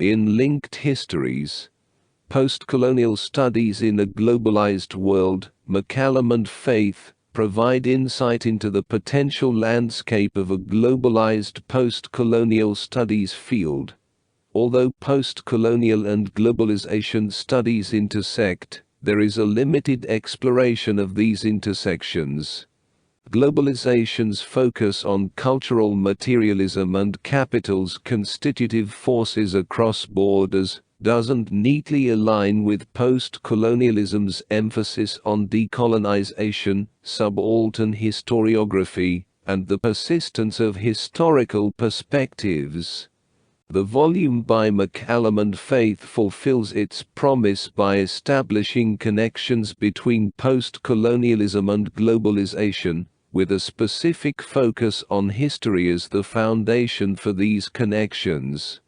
In Linked Histories, Postcolonial Studies in a Globalized World, McCallum and Faith provide insight into the potential landscape of a globalized postcolonial studies field. Although postcolonial and globalization studies intersect, there is a limited exploration of these intersections. Globalization's focus on cultural materialism and capital's constitutive forces across borders doesn't neatly align with post-colonialism's emphasis on decolonization, subaltern historiography, and the persistence of historical perspectives. The volume by McCallum and Faith fulfills its promise by establishing connections between post-colonialism and globalization, with a specific focus on history as the foundation for these connections.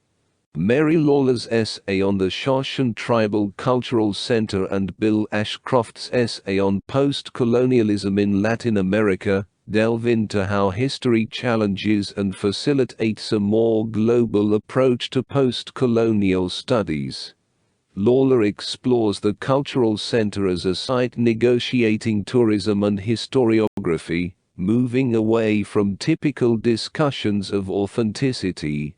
Mary Lawler's essay on the Shoshan Tribal Cultural Center and Bill Ashcroft's essay on post-colonialism in Latin America delve into how history challenges and facilitates a more global approach to post-colonial studies. Lawler explores the cultural center as a site negotiating tourism and historiography, moving away from typical discussions of authenticity.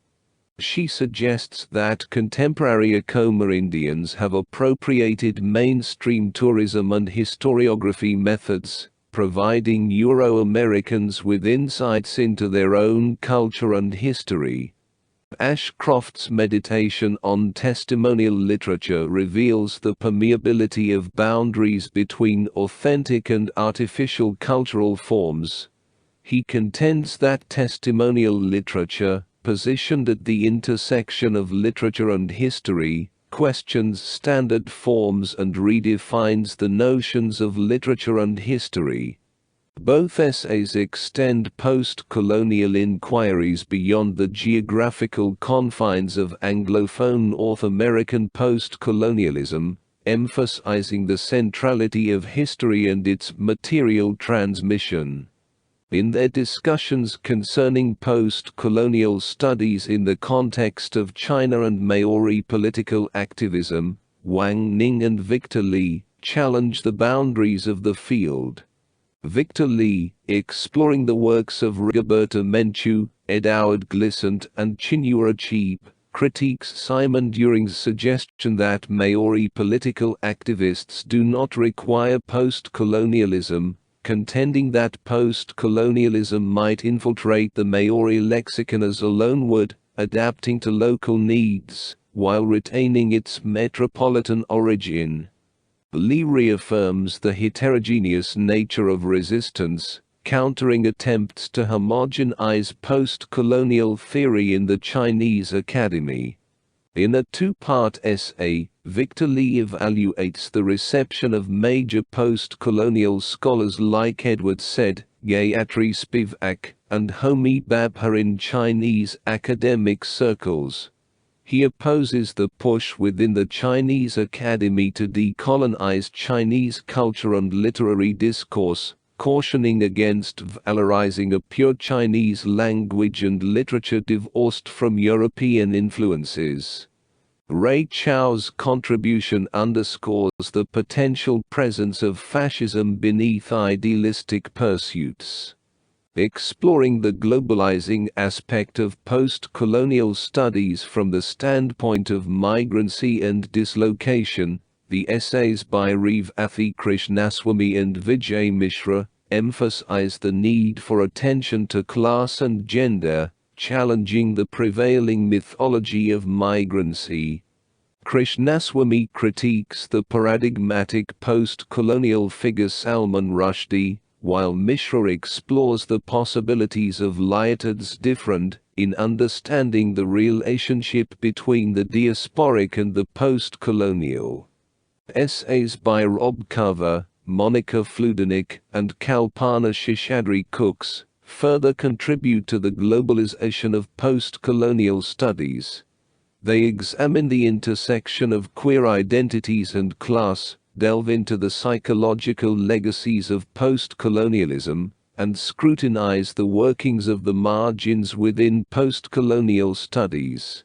She suggests that contemporary Acoma Indians have appropriated mainstream tourism and historiography methods, providing Euro-Americans with insights into their own culture and history. Ashcroft's meditation on testimonial literature reveals the permeability of boundaries between authentic and artificial cultural forms. He contends that testimonial literature, positioned at the intersection of literature and history, questions standard forms and redefines the notions of literature and history. Both essays extend post-colonial inquiries beyond the geographical confines of Anglophone North American post-colonialism, emphasizing the centrality of history and its material transmission. In their discussions concerning post-colonial studies in the context of China and Maori political activism, Wang Ning and Victor Lee challenge the boundaries of the field. Victor Lee, exploring the works of Rigoberta Menchú, Edouard Glissant and Chinua Achebe, critiques Simon During's suggestion that Maori political activists do not require post-colonialism, contending that post-colonialism might infiltrate the Maori lexicon as alone would, adapting to local needs, while retaining its metropolitan origin. Lee reaffirms the heterogeneous nature of resistance, countering attempts to homogenize post-colonial theory in the Chinese Academy. In a two-part essay, Victor Lee evaluates the reception of major post-colonial scholars like Edward Said, Gayatri Spivak, and Homi Bhabha in Chinese academic circles. He opposes the push within the Chinese Academy to decolonize Chinese culture and literary discourse, cautioning against valorizing a pure Chinese language and literature divorced from European influences. Ray Chou's contribution underscores the potential presence of fascism beneath idealistic pursuits. Exploring the globalizing aspect of post-colonial studies from the standpoint of migrancy and dislocation, the essays by Revathi Krishnaswamy and Vijay Mishra emphasize the need for attention to class and gender, challenging the prevailing mythology of migrancy. Krishnaswamy critiques the paradigmatic post-colonial figure Salman Rushdie, while Mishra explores the possibilities of Lyotard's different in understanding the relationship between the diasporic and the post-colonial. Essays by Rob Cover, Monica Fludenik, and Kalpana Shishadri Cooks further contribute to the globalization of post-colonial studies. They examine the intersection of queer identities and class, delve into the psychological legacies of post-colonialism, and scrutinize the workings of the margins within post-colonial studies.